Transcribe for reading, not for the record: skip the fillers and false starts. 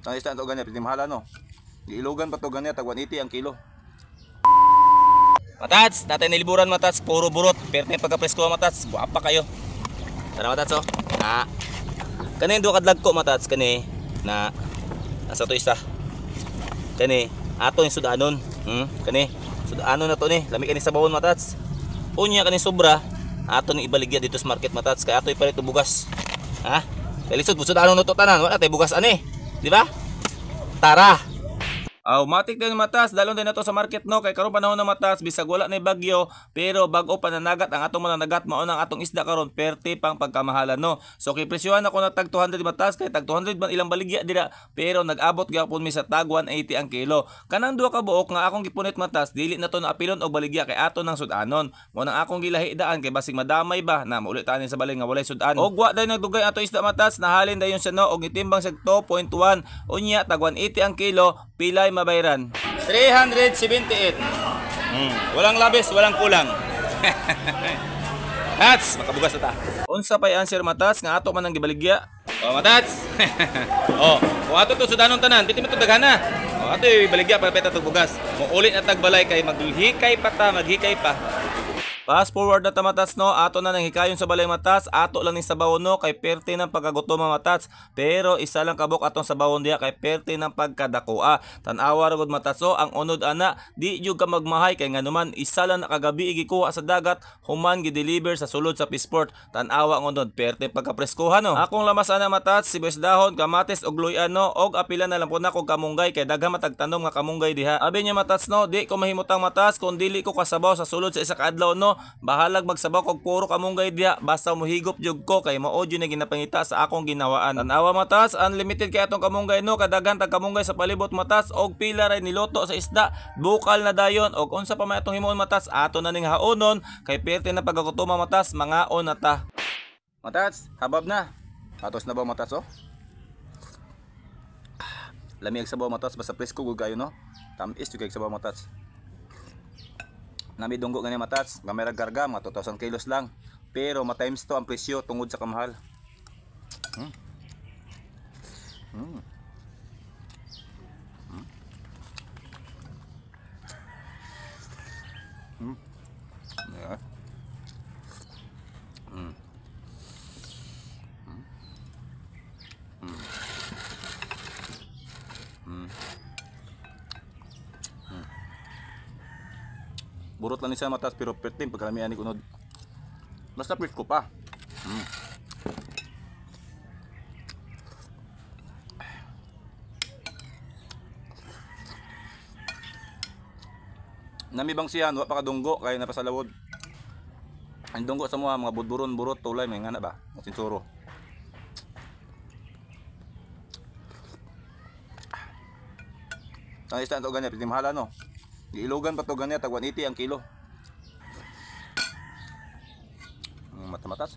Ang isda to ganyan, pwede mahala no. Iilogan pa to ganyan, tag 180 ang kilo. Matats, natin niliburan matats, puro burot. Perte pagka-presko matats, guwapa kayo. Tara matats oh. Kani do kadlag ko matats kani na asa to isa. Kani ato yung sudanon. Kani sudanon na to ni, lami kani sa bawon matats. Unya kani sobra, ato ni ibaligya dito sa market matats kay ato ipalit og bugas. Ha? Kay lisod sudanon to tanan, wala tay bugas ani. Di ba? Tara. Matik din matas, dalon din na to sa market no, kay karon panahon na matas, bisag wala na bagyo, pero bag-o pananagat ang atong mananagat mao nang atong isda karon perti pang pagkamahalan no. So kipresyohan ako na tag 200 matas, kay tag 200 man ilang baligya dira, pero nag-abot gyapon mi sa tag 180 ang kilo. Kanang duha ka buok nga akong gipunit matas, dili na to na apilon og baligya kay ato nang sudanon. Mo nang akong gilahi daan kay basig madamay ba na maulit tanin sa balay nga walay sudan. Og wa day nagdugay ato isda matas, nahalin dayon siya no og itimbang sa 2.1. Unya tag 180 ang kilo, pilay mabayran 378. Walang labis, walang kulang. Matats, makabugas na ta. Unsa pay answer matats nga ato man ang gibaligya? Matats. Kung ato to sudanon tanan, biti mo to daghana. Ato ibaligya para peta to bugas. Mo ulit na tagbalay kay maghikay pa ta, maghikay pa. Fast forward na tamatas no, ato na nang hikayon sa balay matas, ato lang ni sabawon no kay perte ng pagkagutom matas, pero isa lang kabok atong sabawon diha kay perte ng pagkadakoa. Tan-awa ra gud matas so, ang unod ana, di jud ka magmahay kay nganuman isa lang nakagabi gikuha sa dagat, human gi-deliver sa sulod sa Pisport. Tan-awa ang unod, perte pagkapreskuhan no. Akong lamas ana matas, sibuyas dahon, kamatis og luyan no, og apila na lang po na kog kamunggay kay daghan matagtanom nga kamunggay diha. Abi niya matas no, di ko mahimutang matas kung dili ko kasabaw sa sulod sa isa ka adlaw no. Bahalag magsabaw kog puro kamunggay diha basta muhigop jud ko kay mao jud na ginapangita sa akong ginawaan. Tan-awa matas, unlimited kay atong kamunggay no, kadaghan tag kamunggay sa palibot matas og pila ray niluto sa isda, bukal na dayon og unsa pa may atong himuon matas ato na ning haonon kay perte na pagkakutuma matas mangaon na ta. Matas, habab na. Atos na ba matas oh? Lamig sa baw matas basta presko gud kayo no. Tamis jud kay sa baw matas. Nami dunggo gani matats, gamay karga mga 2,000 kilos lang. Pero ma-times to ang presyo tungod sa kamahal. Yeah. Burot lang ni sa matas pero pertim pagkalamian ni kunod. Basta presko pa. Nami bang siya wa pa kadunggo kay napasalawod. Ang dunggo sa mga budburon burot tulay may ngana ba? Sinsuro. Ang isda to ganyan, pwede mahala no. Iilogan pa to ganyan, tag 180 ang kilo. Mata-matas.